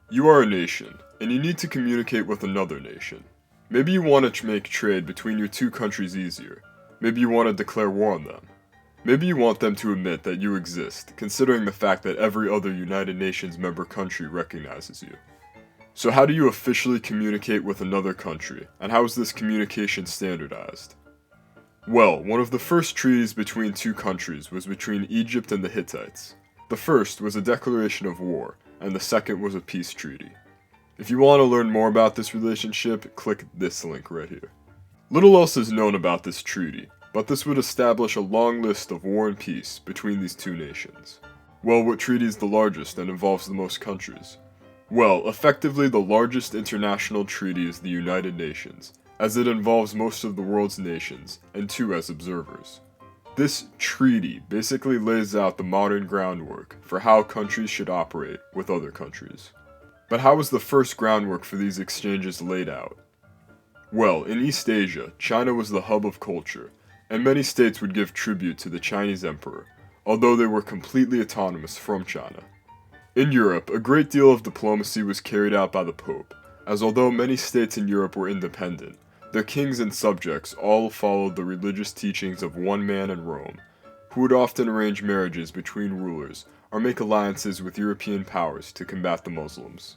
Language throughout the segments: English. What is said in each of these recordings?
You are a nation, and you need to communicate with another nation. Maybe you want to make trade between your two countries easier. Maybe you want to declare war on them. Maybe you want them to admit that you exist, considering the fact that every other United Nations member country recognizes you. So how do you officially communicate with another country, and how is this communication standardized? Well, one of the first treaties between two countries was between Egypt and the Hittites. The first was a declaration of war, and the second was a peace treaty. If you want to learn more about this relationship, click this link right here. Little else is known about this treaty, but this would establish a long list of war and peace between these two nations. Well, what treaty is the largest and involves the most countries? Well, effectively the largest international treaty is the United Nations, as it involves most of the world's nations, and 2 as observers. This treaty basically lays out the modern groundwork for how countries should operate with other countries. But how was the first groundwork for these exchanges laid out? Well, in East Asia, China was the hub of culture, and many states would give tribute to the Chinese emperor, although they were completely autonomous from China. In Europe, a great deal of diplomacy was carried out by the Pope, as although many states in Europe were independent, their kings and subjects all followed the religious teachings of one man in Rome, who would often arrange marriages between rulers or make alliances with European powers to combat the Muslims.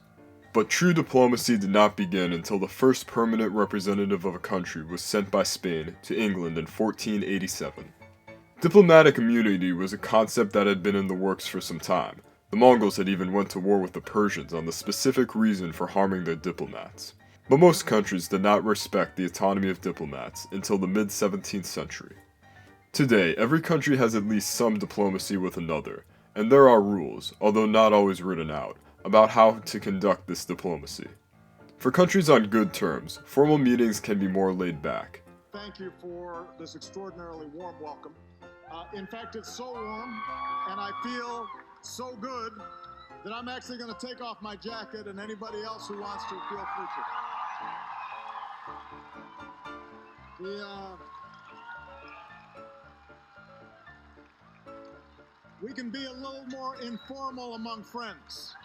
But true diplomacy did not begin until the first permanent representative of a country was sent by Spain to England in 1487. Diplomatic immunity was a concept that had been in the works for some time. The Mongols had even went to war with the Persians on the specific reason for harming their diplomats. But most countries did not respect the autonomy of diplomats until the mid-17th century. Today, every country has at least some diplomacy with another, and there are rules, although not always written out, about how to conduct this diplomacy. For countries on good terms, formal meetings can be more laid back. Thank you for this extraordinarily warm welcome. In fact, it's so warm, and I feel so good that I'm actually going to take off my jacket, and anybody else who wants to, feel free to. We can be a little more informal among friends.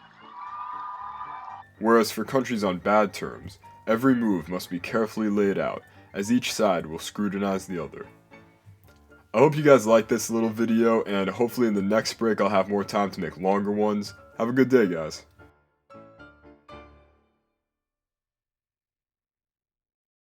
Whereas for countries on bad terms, every move must be carefully laid out, as each side will scrutinize the other. I hope you guys liked this little video, and hopefully in the next break I'll have more time to make longer ones. Have a good day, guys.